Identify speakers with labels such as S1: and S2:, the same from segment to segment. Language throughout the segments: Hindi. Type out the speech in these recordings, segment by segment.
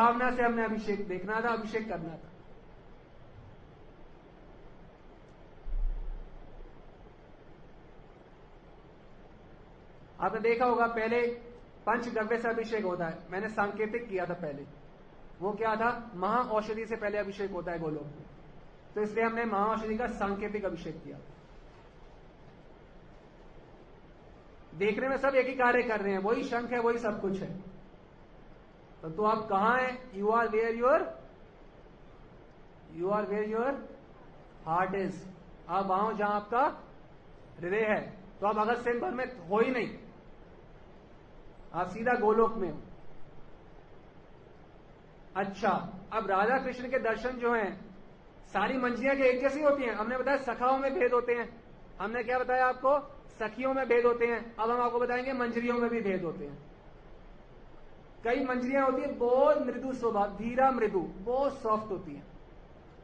S1: भावना से हमने अभिषेक देखना था, अभिषेक करना था। आपने देखा होगा पहले पंचगव्य से अभिषेक होता है, मैंने सांकेतिक किया था पहले। वो क्या था? महाऔषधि से पहले अभिषेक होता है गोलोक में, तो इसलिए हमने महाऔषधि का सांकेतिक अभिषेक किया। देखने में सब एक ही कार्य कर रहे हैं, वही शंख है, वही सब कुछ है। तो आप कहां हैं? You are where your heart is. आप वहां हो जहां आपका हृदय है। तो आप अगस्त सिंह भर में हो ही नहीं, आप सीधा गोलोक में हो। अच्छा, अब राधा कृष्ण के दर्शन जो हैं, सारी मंजियां क्या एक जैसी होती हैं? हमने बताया सखाओं में भेद होते हैं। हमने क्या बताया आपको? सखियों में भेद होते हैं। अब हम आपको बताएंगे मंजरियों में भी भेद होते हैं। कई मंजरियां होती है बहुत मृदु स्वभाव, धीरा मृदु, बहुत सॉफ्ट होती है,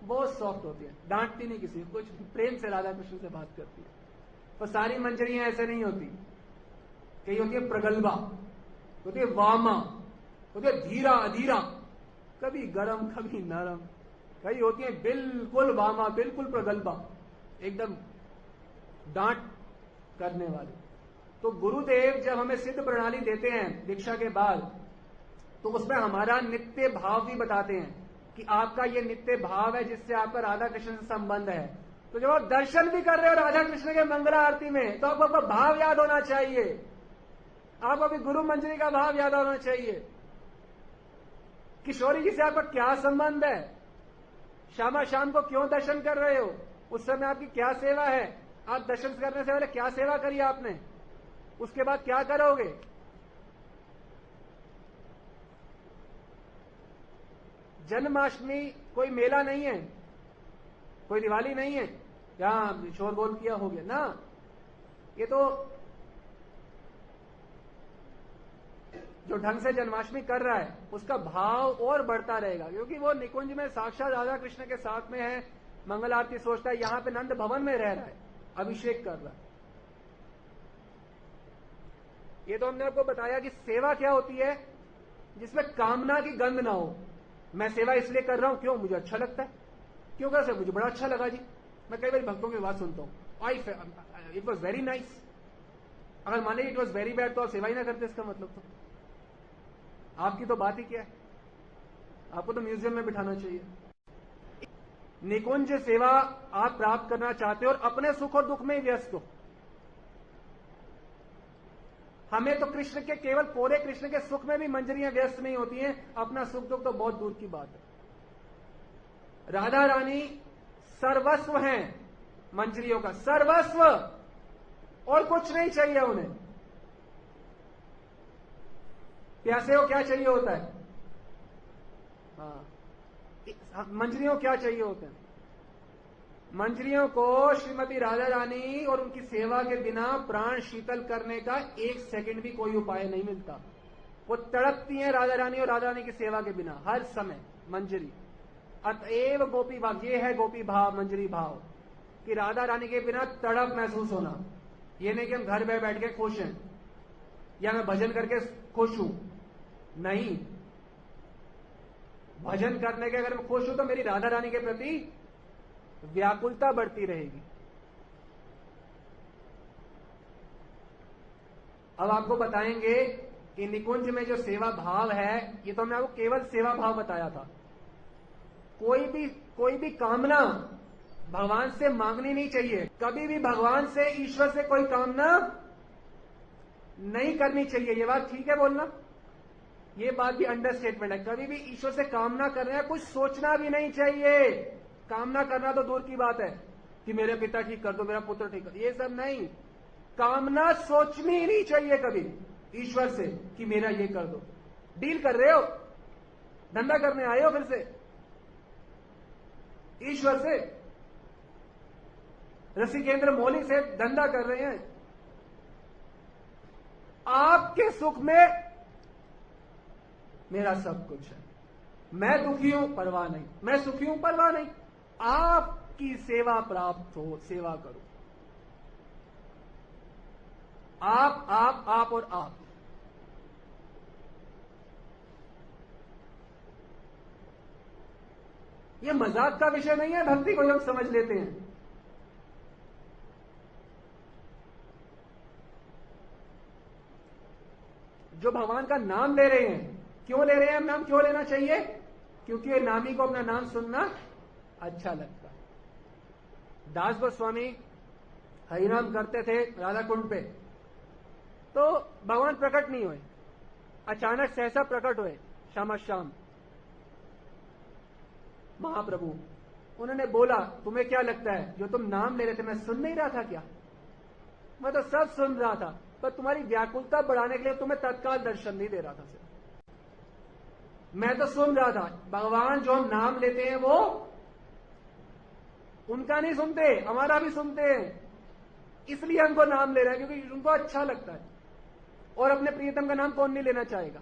S1: बहुत सॉफ्ट होती है, डांटती नहीं किसी को, कुछ प्रेम से राधा कृष्ण से बात करती है। पर सारी मंजरियां ऐसे नहीं होती। कई होती है प्रगल्भा, होती है वामा, होती है धीरा अधीरा, कभी गरम कभी नरम। कई होती है बिल्कुल वामा, बिल्कुल प्रगल्भा, एकदम डांट करने वाली। तो गुरुदेव जब हमें सिद्ध प्रणाली देते हैं दीक्षा के बाद, तो उसमें हमारा नित्य भाव भी बताते हैं कि आपका ये नित्य भाव है जिससे आपका राधा कृष्ण से संबंध है। तो जब आप दर्शन भी कर रहे हो राधा कृष्ण के मंगला आरती में, तो आपको आपका भाव याद होना चाहिए। आपको अभी गुरु मंजरी का भाव याद होना चाहिए। किशोरी जी से आपका क्या संबंध है? श्यामा शाम को क्यों दर्शन कर रहे हो? उस समय आपकी क्या सेवा है? आप दर्शन करने से पहले क्या सेवा करी आपने? उसके बाद क्या करोगे? जन्माष्टमी कोई मेला नहीं है, कोई दिवाली नहीं है, यहां शोरगोल किया हो गया ना। ये तो जो ढंग से जन्माष्टमी कर रहा है उसका भाव और बढ़ता रहेगा, क्योंकि वो निकुंज में साक्षात राधा कृष्ण के साथ में है, मंगल आरती सोचता है, यहां पे नंद भवन में रह रहा है, अभिषेक कर रहा है। ये तो हमने आपको बताया कि सेवा क्या होती है जिसमें कामना की गंध ना हो। मैं सेवा इसलिए कर रहा हूं, क्यों? मुझे अच्छा लगता है। क्यों कर सकते? मुझे बड़ा अच्छा लगा जी। मैं कई बार भक्तों की बात सुनता हूं, इट वॉज वेरी नाइस। अगर माने इट वॉज वेरी बैड तो आप सेवा ही ना करते, इसका मतलब तो आपकी तो बात ही क्या है, आपको तो म्यूजियम में बिठाना चाहिए। निकुंज सेवा आप प्राप्त करना चाहते हो और अपने सुख और दुख में ही व्यस्त हो। हमें तो कृष्ण के, केवल पूरे कृष्ण के सुख में भी मंजरियां व्यस्त नहीं होती हैं, अपना सुख दुख तो बहुत दूर की बात है। राधा रानी सर्वस्व हैं मंजरियों का, सर्वस्व, और कुछ नहीं चाहिए उन्हें। प्यासे हो क्या चाहिए होता है? हाँ, मंजरियों क्या चाहिए होते हैं? मंजरियों को श्रीमती राधा रानी और उनकी सेवा के बिना प्राण शीतल करने का एक सेकंड भी कोई उपाय नहीं मिलता। वो तड़पती हैं राधा रानी और राधा रानी की सेवा के बिना हर समय मंजरी। अतएव गोपी भाव, ये है गोपी भाव, मंजरी भाव, कि राधा रानी के बिना तड़प महसूस होना। ये नहीं कि हम घर में बैठ के खुश हैं या मैं भजन करके खुश हूं, नहीं। भजन करने के अगर मैं खुश हूं तो मेरी राधा रानी के प्रति व्याकुलता बढ़ती रहेगी। अब आपको बताएंगे कि निकुंज में जो सेवा भाव है, ये तो हमने आपको केवल सेवा भाव बताया था। कोई भी कामना भगवान से मांगनी नहीं चाहिए। कभी भी भगवान से, ईश्वर से कोई कामना नहीं करनी चाहिए। ये बात ठीक है बोलना? ये बात भी अंडरस्टेटमेंट है। कभी भी ईश्वर से कामना कर रहे हैं, कुछ सोचना भी नहीं चाहिए। कामना करना तो दूर की बात है कि मेरे पिता ठीक कर दो, मेरा पुत्र ठीक कर दो, ये सब नहीं। कामना सोचनी ही नहीं चाहिए कभी ईश्वर से कि मेरा ये कर दो। डील कर रहे हो, धंधा करने आए हो, फिर से ईश्वर से, रसिकेंद्र मौली से धंधा कर रहे हैं। आपके सुख में मेरा सब कुछ है, मैं दुखी हूं परवाह नहीं, मैं सुखी हूं परवाह नहीं। आपकी सेवा प्राप्त हो, सेवा करो। आप और आप। ये मजाक का विषय नहीं है भक्ति को जब समझ लेते हैं। जो भगवान का नाम ले रहे हैं, क्यों ले रहे हैं? नाम क्यों लेना चाहिए? क्योंकि ये नामी को अपना नाम सुनना अच्छा लगता है। दास गोस्वामी हरिनाम करते थे राधा कुंड पे, तो भगवान प्रकट नहीं हुए, अचानक सहसा प्रकट हुए शाम शाम महाप्रभु। उन्होंने बोला, तुम्हें क्या लगता है जो तुम नाम ले रहे थे मैं सुन नहीं रहा था क्या? मैं तो सब सुन रहा था, पर तुम्हारी व्याकुलता बढ़ाने के लिए तुम्हें तत्काल दर्शन नहीं दे रहा था सिर्फ। मैं तो सुन रहा था। भगवान जो हम नाम लेते हैं वो उनका नहीं सुनते, हमारा भी सुनते हैं, इसलिए हमको नाम ले रहे हैं क्योंकि उनको अच्छा लगता है। और अपने प्रियतम का नाम कौन नहीं लेना चाहेगा?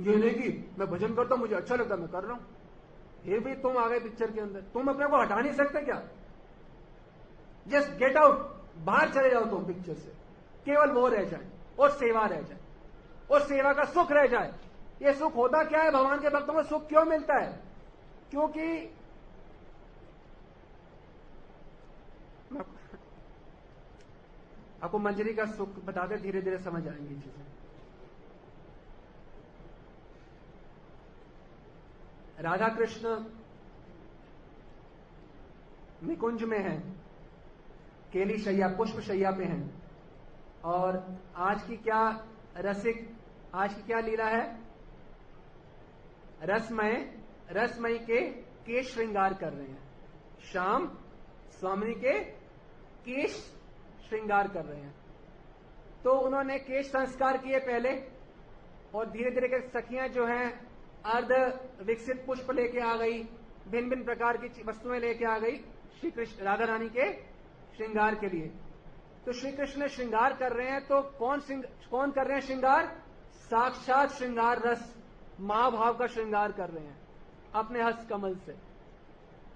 S1: ये नहीं कि मैं भजन करता हूं मुझे अच्छा लगता मैं कर रहा हूं। ये भी तुम आ गए पिक्चर के अंदर, तुम अपने को हटा नहीं सकते क्या? जस्ट गेट आउट, बाहर चले जाओ तुम पिक्चर से, केवल वो रह जाए और सेवा रह जाए और सेवा का सुख रह जाए। ये सुख होता क्या है? भगवान के भक्तों को सुख क्यों मिलता है? क्योंकि आपको मंजरी का सुख बताते, धीरे धीरे समझ आएंगी चीजें। राधा कृष्ण निकुंज में हैं, केली शैया पुष्प शैया पे हैं, और आज की क्या रसिक, आज की क्या लीला है? रसमय के केश श्रृंगार कर रहे हैं। शाम स्वामी के केश श्रृंगार कर रहे हैं। तो उन्होंने केश संस्कार किए पहले, और धीरे धीरे सखियां जो हैं अर्ध विकसित पुष्प लेके आ गई, भिन्न भिन्न प्रकार की वस्तुएं लेके आ गई श्री कृष्ण राधा रानी के श्रृंगार के लिए। तो श्री कृष्ण श्रृंगार कर रहे हैं, तो कौन कर रहे हैं श्रृंगार? साक्षात श्रृंगार रस महाभाव का श्रृंगार कर रहे हैं अपने हस्त कमल से।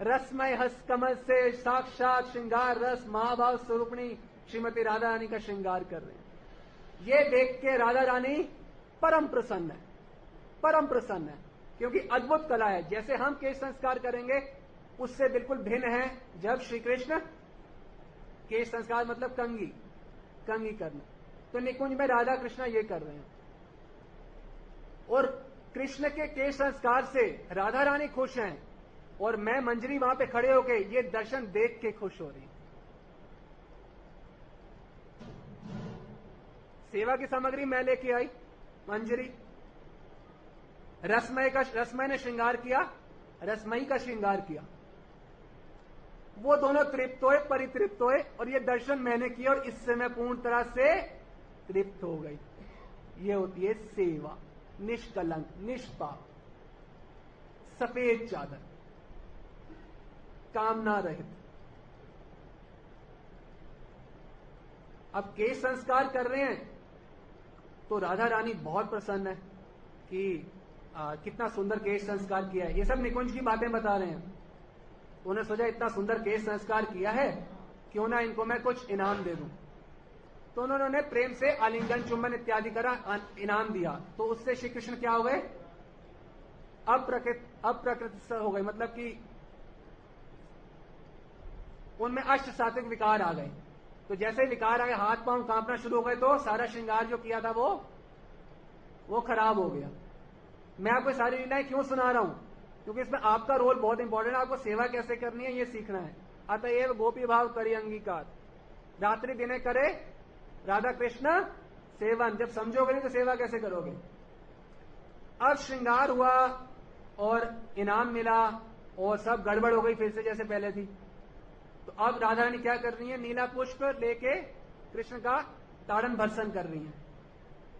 S1: रसमय हस्त कमल से साक्षात श्रृंगार रस महाभाव स्वरूपणी श्रीमती राधा रानी का श्रृंगार कर रहे हैं। ये देख के राधा रानी परम प्रसन्न है, परम प्रसन्न है, क्योंकि अद्भुत कला है। जैसे हम केश संस्कार करेंगे उससे बिल्कुल भिन्न है जब श्री कृष्ण केश संस्कार मतलब कंगी करना। तो निकुंज में राधा कृष्ण ये कर रहे हैं, और कृष्ण के केश संस्कार से राधा रानी खुश हैं, और मैं मंजरी वहां पे खड़े होके ये दर्शन देख के खुश हो रही हूं। सेवा की सामग्री मैं लेके आई, मंजरी। रसमय ने श्रृंगार किया, रसमयी का श्रृंगार किया। वो दोनों तृप्त हुए, परितृप्त हुए, और ये दर्शन मैंने किया, और इससे मैं पूर्ण तरह से तृप्त हो गई। ये होती है सेवा, निष्कलंक, निष्पाप, सफेद चादर, कामना रहित। अब केश संस्कार कर रहे हैं तो राधा रानी बहुत प्रसन्न है कि कितना सुंदर केश संस्कार किया है। ये सब निकुंज की बातें बता रहे हैं। उन्होंने सोचा इतना सुंदर केश संस्कार किया है, क्यों ना इनको मैं कुछ इनाम दे दूं। तो उन्होंने प्रेम से आलिंगन चुंबन इत्यादि करा, इनाम दिया। तो उससे श्री कृष्ण क्या हो गए? अप्रकृत हो गए, मतलब कि उनमें अष्ट सात्विक विकार आ गए। तो जैसे ही विकार आ गए, हाथ पांव कांपना शुरू हो गए, तो सारा श्रृंगार जो किया था वो खराब हो गया। मैं आपको सारी लीलाएं क्यों सुना रहा हूं? क्योंकि इसमें आपका रोल बहुत इंपॉर्टेंट है। आपको सेवा कैसे करनी है ये सीखना है। अतएव गोपी भाव करी अंगीकार, रात्रि दिने करे राधा कृष्ण सेवन। जब समझोगे नहीं तो सेवा कैसे करोगे? अब श्रृंगार हुआ और इनाम मिला और सब गड़बड़ हो गई फिर से जैसे पहले थी। तो अब राधा रानी क्या कर रही है? नीला पुष्प लेके कृष्ण का ताड़न भर्सन कर रही है,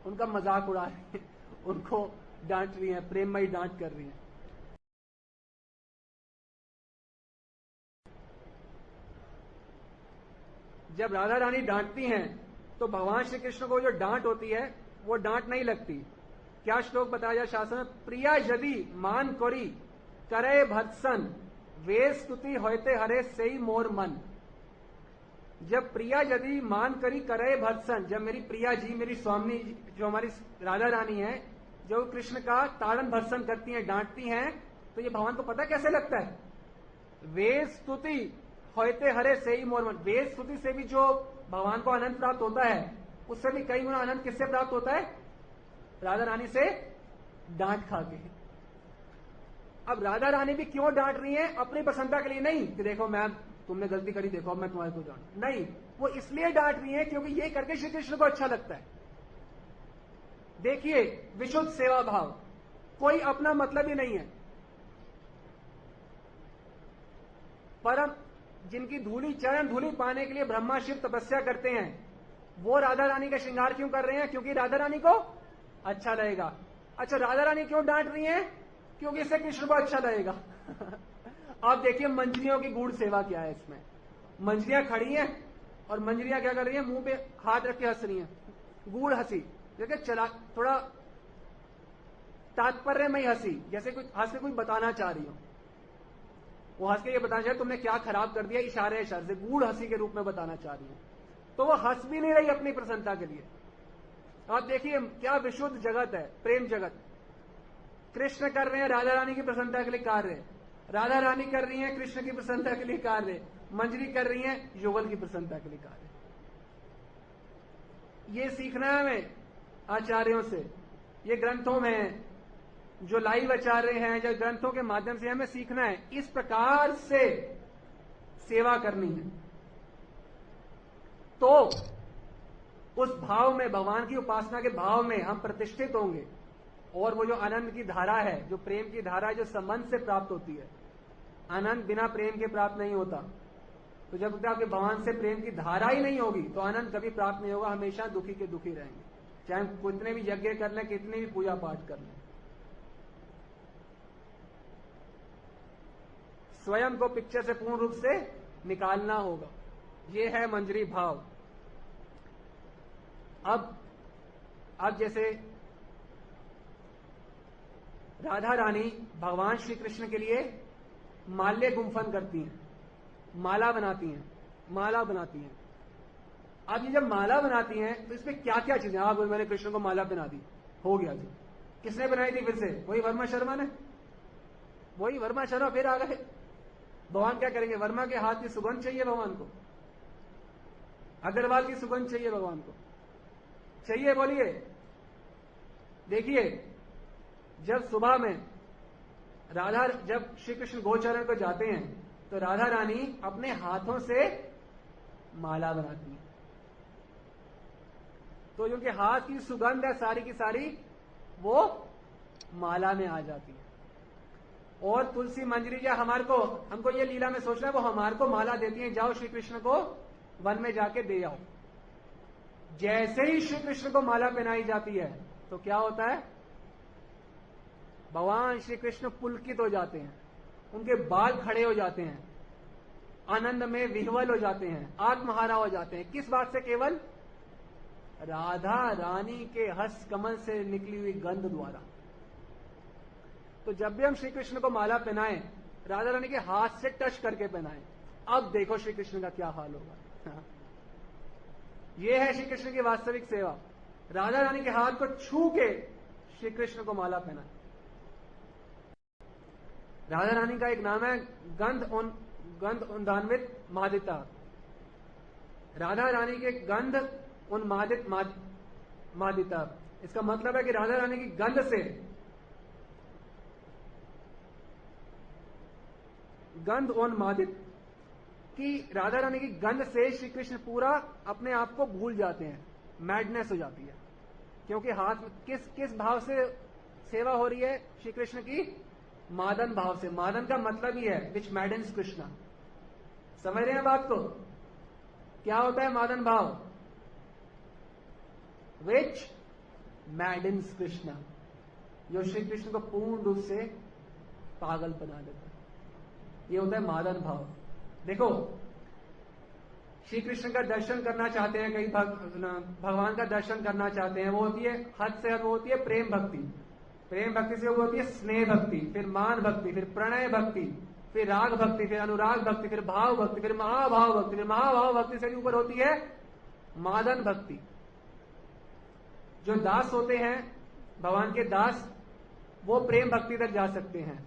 S1: उनका मजाक उड़ा रही है, उनको डांट रही है, प्रेममयी डांट कर रही है। जब राधा रानी डांटती हैं तो भगवान श्री कृष्ण को जो डांट होती है वो डांट नहीं लगती। क्या श्लोक बताया जाए शास्त्र में? प्रिया यदि मान करी करे भत्सन वे स्तुति होते हरे सही मोर मन। जब प्रिया यदि मान करी करे भत्सन, जब मेरी प्रिया जी, मेरी स्वामी जो हमारी राधा रानी है, जो कृष्ण का ताड़न भर्सन करती हैं, डांटती हैं, तो ये भगवान को पता कैसे लगता है? वेद स्तुति होते हरे से ही मोरमन, वेद स्तुति से भी जो भगवान को आनंद प्राप्त होता है, उससे भी कई गुना आनंद किससे प्राप्त होता है? राधा रानी से डांट खा के। अब राधा रानी भी क्यों डांट रही है? अपनी प्रसन्नता के लिए नहीं कि देखो मैम तुमने गलती करी, देखो अब मैं तुम्हारे को डांट, नहीं, वो इसलिए डांट रही है क्योंकि ये करके श्री कृष्ण को अच्छा लगता है। देखिए, विशुद्ध सेवा भाव, कोई अपना मतलब ही नहीं है। परम जिनकी धूली, चरण धूली पाने के लिए ब्रह्मा शिव तपस्या करते हैं, वो राधा रानी का श्रृंगार क्यों कर रहे हैं? क्योंकि राधा रानी को अच्छा लगेगा। अच्छा, राधा रानी क्यों डांट रही है? क्योंकि इससे कृष्ण को अच्छा लगेगा। आप देखिए मंजरियों की गूढ़ सेवा क्या है इसमें। मंजरियां खड़ी हैं और मंजरियां क्या कर रही हैं? मुंह पे हाथ रख के हंस रही हैं, गूढ़ हंसी, देखिए चला थोड़ा तात्पर्य में हंसी, जैसे कुछ हंस के कुछ बताना चाह रही हो। वो हंस के ये बताना चाह रही तुमने क्या खराब कर दिया, इशारे इशारे से गूढ़ हंसी के रूप में बताना चाह रही है। तो वो हंस भी नहीं रही अपनी प्रसन्नता के लिए। आप देखिए क्या विशुद्ध जगत है, प्रेम जगत। कृष्ण कर रहे हैं राधा रानी की प्रसन्नता के लिए कार्य, राधा रानी कर रही है कृष्ण की प्रसन्नता के लिए कार्य, मंजरी कर रही है युगल की प्रसन्नता के लिए कार्य। ये सीखना है हमें आचार्यों से, ये ग्रंथों में जो लाइव आचार्य हैं, जो ग्रंथों के माध्यम से हमें सीखना है, इस प्रकार से सेवा करनी है। तो उस भाव में, भगवान की उपासना के भाव में हम प्रतिष्ठित होंगे। और वो जो आनंद की धारा है, जो प्रेम की धारा है, जो संबंध से प्राप्त होती है, आनंद बिना प्रेम के प्राप्त नहीं होता। तो जब तक आपके भगवान से प्रेम की धारा ही नहीं होगी तो आनंद कभी प्राप्त नहीं होगा, हमेशा दुखी के दुखी रहेंगे, चाहे हम कितने भी यज्ञ कर लें, कितने भी पूजा पाठ कर लें। स्वयं को पिक्चर से पूर्ण रूप से निकालना होगा। ये है मंजरी भाव। अब जैसे राधा रानी भगवान श्री कृष्ण के लिए माल्य गुंफन करती हैं, माला बनाती हैं, माला बनाती हैं। अब ये जब माला बनाती हैं तो इसमें क्या क्या चीजें, आप मैंने कृष्ण को माला बना दी, हो गया जी। किसने बनाई थी? फिर से वही वर्मा शर्मा ने, वही वर्मा शर्मा फिर आ गए। भगवान क्या करेंगे? वर्मा के हाथ की सुगंध चाहिए भगवान को, अग्रवाल की सुगंध चाहिए भगवान को, चाहिए, बोलिए। देखिए, जब सुबह में जब श्री कृष्ण गोचरण को जाते हैं तो राधा रानी अपने हाथों से माला बनाती है। तो जो उनके हाथ की सुगंध है सारी की सारी वो माला में आ जाती है। और तुलसी मंजरी या हमको ये लीला में सोचना है, वो हमारे को माला देती है, जाओ श्री कृष्ण को वन में जाके दे आओ। जैसे ही श्री कृष्ण को माला पहनाई जाती है तो क्या होता है? भगवान श्री कृष्ण पुलकित हो जाते हैं, उनके बाल खड़े हो जाते हैं, आनंद में विह्वल हो जाते हैं, आत्महारा हो जाते हैं। किस बात से? केवल राधा रानी के हस्त कमल से निकली हुई गंध द्वारा। तो जब भी हम श्री कृष्ण को माला पहनाएं, राधा रानी के हाथ से टच करके पहनाएं। अब देखो श्री कृष्ण का क्या हाल होगा। यह है श्री कृष्ण की वास्तविक सेवा, राधा रानी के हाथ को छू के श्री कृष्ण को माला पहनाएं। राधा रानी का एक नाम है गंध उन्दान्वित मादिता। राधा रानी के गंध उन्मादित मादिता, इसका मतलब है कि राधा रानी की गंध से, गंध उन्मादित कि राधा रानी की गंध से श्री कृष्ण पूरा अपने आप को भूल जाते हैं, मैडनेस हो जाती है। क्योंकि हाथ किस भाव से सेवा हो रही है श्री कृष्ण की? मादन भाव से। मादन का मतलब ही है विच मैडन्स कृष्णा। समझ रहे हैं बात को? क्या होता है मादन भाव? विच मैडन्स कृष्णा, जो श्री कृष्ण को पूर्ण रूप से पागल बना देता है। ये होता है मादन भाव। देखो, श्री कृष्ण का दर्शन करना चाहते हैं, कई भगवान का दर्शन करना चाहते हैं, वो होती है हद से हद, वो होती है प्रेम भक्ति। प्रेम भक्ति से वो होती है स्नेह भक्ति, फिर मान भक्ति, फिर प्रणय भक्ति, फिर राग भक्ति, फिर अनुराग भक्ति, फिर भाव भक्ति, फिर महाभाव भक्ति, फिर महाभाव भक्ति से ऊपर होती है मादन भक्ति। जो दास होते हैं, भगवान के दास, वो प्रेम भक्ति तक जा सकते हैं।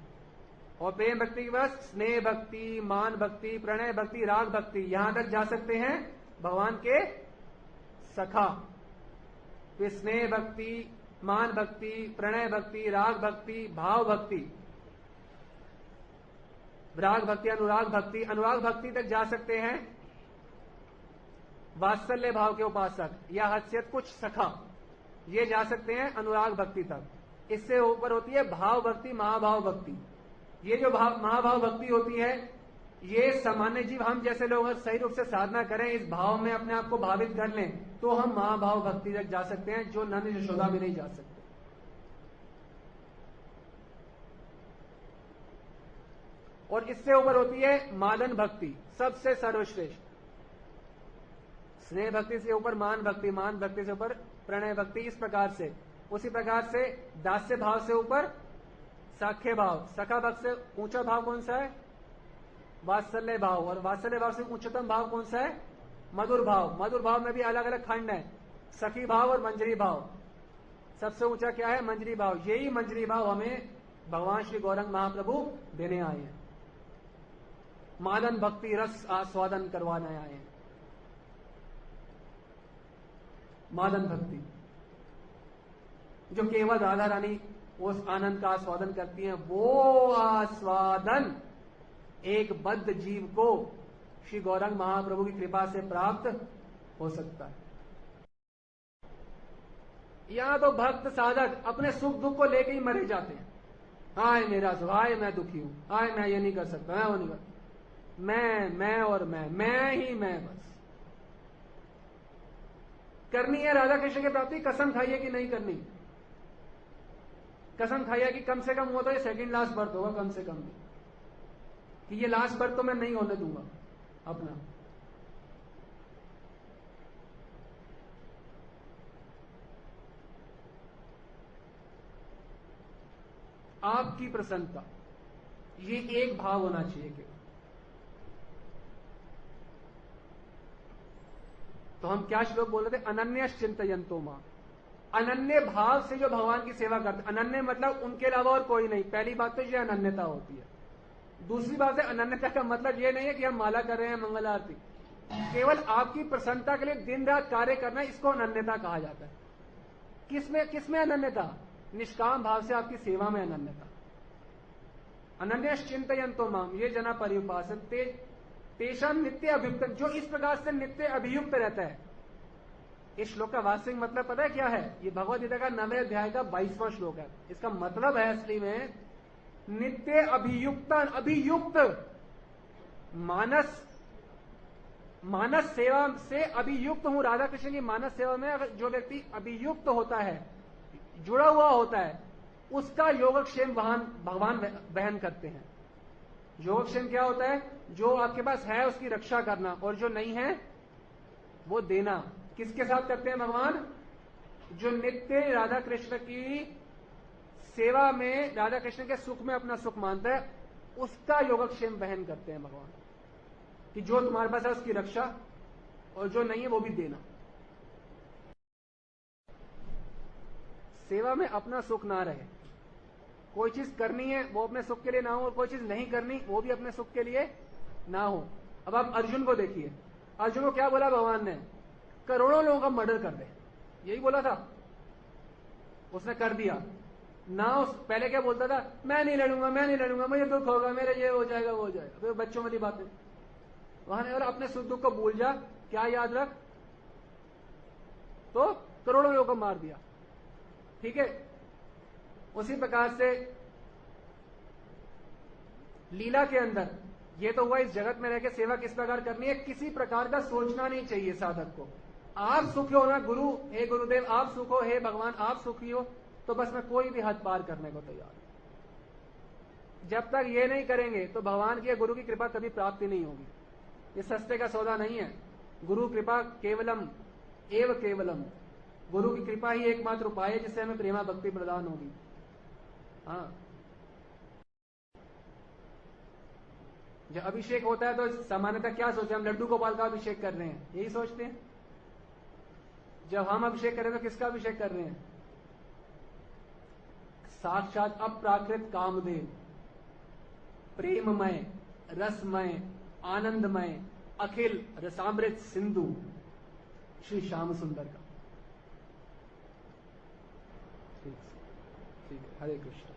S1: और प्रेम भक्ति के बाद स्नेह भक्ति, मान भक्ति, प्रणय भक्ति, राग भक्ति, यहां तक जा सकते हैं भगवान के सखा। फिर स्नेह भक्ति, मान भक्ति, प्रणय भक्ति, राग भक्ति, भाव भक्ति, राग भक्ति, अनुराग भक्ति, अनुराग भक्ति तक जा सकते हैं वात्सल्य भाव के उपासक या हस्यत कुछ सखा, ये जा सकते हैं अनुराग भक्ति तक। इससे ऊपर होती है भाव भक्ति, महाभाव भक्ति। ये जो महाभाव भक्ति होती है, ये सामान्य जीव हम जैसे लोग सही रूप से साधना करें, इस भाव में अपने आप को भावित कर लें, तो हम महाभाव भक्ति तक जा सकते हैं, जो नंद यशोदा में नहीं जा सकते। और इससे ऊपर होती है मादन भक्ति, सबसे सर्वश्रेष्ठ। स्नेह भक्ति से ऊपर मान भक्ति, मान भक्ति से ऊपर प्रणय भक्ति, इस प्रकार से। उसी प्रकार से दास्य भाव से ऊपर साख्य भाव, सखा भक्त से ऊंचा भाव कौन सा है? वात्सल्य भाव। और वात्सल्य भाव से उच्चतम भाव कौन सा है? मधुर भाव। मधुर भाव में भी अलग अलग खंड है, सखी भाव और मंजरी भाव। सबसे ऊंचा क्या है? मंजरी भाव। यही मंजरी भाव हमें भगवान श्री गौरंग महाप्रभु देने आए हैं, मादन भक्ति रस आस्वादन करवाने आए हैं। मादन भक्ति जो केवल राधा रानी उस आनंद का आस्वादन करती हैं, वो आस्वादन एक बद्ध जीव को श्री गौरंग महाप्रभु की कृपा से प्राप्त हो सकता है। यहां तो भक्त साधक अपने सुख दुख को लेकर ही मरे जाते हैं। हाय मेरा सुख, हाय मैं दुखी हूं, हाय मैं ये नहीं कर सकता, मैं वो नहीं कर, मैं और मैं ही मैं। बस करनी है राधा कृष्ण की प्राप्ति, कसम खाइए कि नहीं करनी। कसम खाइए कि कम से कम वो तो ये सेकंड लास्ट बर्थ होगा, कम से कम भी, कि ये लास्ट बर्थ तो मैं नहीं होने दूंगा अपना। आपकी प्रसन्नता, ये एक भाव होना चाहिए केवल। तो हम क्या श्लोक बोल रहे थे? अनन्य चिंतयन्तो मां। अनन्य भाव से जो भगवान की सेवा करते, अनन्य मतलब उनके अलावा और कोई नहीं। पहली बात तो ये अनन्यता होती है। दूसरी बात है, अनन्यता का मतलब ये नहीं है कि हम माला कर रहे हैं, मंगल आरती, केवल आपकी प्रसन्नता के लिए दिन रात कार्य करना, इसको अनन्यता कहा जाता है। किसमें अनन्यता? निष्काम भाव से आपकी सेवा में अनन्यता। अनन्य चिंतयन्तो माम ये जना पर्युपासते तेषां नित्य अभियुक्त, जो इस प्रकार से नित्य अभियुक्त रहता है। इस श्लोक का वास्तविक मतलब पता है क्या है? ये भगवद गीता का 9वें अध्याय का 22वां श्लोक है। इसका मतलब है असली में नित्य अभियुक्त, अभियुक्त मानस सेवा से अभियुक्त हूं। राधा कृष्ण की मानस सेवा में अगर जो व्यक्ति अभियुक्त होता है, जुड़ा हुआ होता है, उसका योगक्षेम भगवान वहन करते हैं। योगक्षेम क्या होता है? जो आपके पास है उसकी रक्षा करना, और जो नहीं है वो देना। किसके साथ करते हैं भगवान? जो नित्य राधा कृष्ण की सेवा में, राधा कृष्ण के सुख में अपना सुख मानता है, उसका योगक्षेम वहन करते हैं भगवान, कि जो तुम्हारे पास है उसकी रक्षा, और जो नहीं है वो भी देना। सेवा में अपना सुख ना रहे। कोई चीज करनी है वो अपने सुख के लिए ना हो, और कोई चीज नहीं करनी वो भी अपने सुख के लिए ना हो। अब आप अर्जुन को देखिए, अर्जुन को क्या बोला भगवान ने? करोड़ों लोगों का मर्डर कर दे, यही बोला था, उसने कर दिया ना। उस पहले क्या बोलता था? मैं नहीं लड़ूंगा, मुझे दुख होगा, मेरे ये हो जाएगा, वो हो जाएगा। तो बच्चों वाली बातें वहां ने, और अपने सुख दुख को भूल जा, क्या याद रख, तो करोड़ों लोगों को मार दिया। ठीक है, उसी प्रकार से लीला के अंदर ये तो हुआ इस जगत में रहकर सेवा किस प्रकार करनी है, किसी प्रकार का सोचना नहीं चाहिए साधक को। आप सुखी हो ना, गुरु, हे गुरुदेव आप सुख हो, हे भगवान आप सुखी हो, तो बस मैं कोई भी हद पार करने को तैयार हूं। जब तक ये नहीं करेंगे तो भगवान की, गुरु की कृपा कभी प्राप्ति नहीं होगी। ये सस्ते का सौदा नहीं है। गुरु कृपा केवलम एव केवलम, गुरु की कृपा ही एकमात्र उपाय है जिससे हमें प्रेमा भक्ति प्रदान होगी। हाँ, जब अभिषेक होता है तो सामान्यतः क्या सोचते हैं? हम लड्डू गोपाल का अभिषेक कर रहे हैं, यही सोचते हैं। जब हम अभिषेक करें तो किसका अभिषेक कर रहे हैं? साक्षात अप्राकृत कामदेव, प्रेममय, रसमय, आनंदमय, अखिल रसामृत सिंधु श्री श्याम सुंदर का। ठीक है, हरे कृष्ण।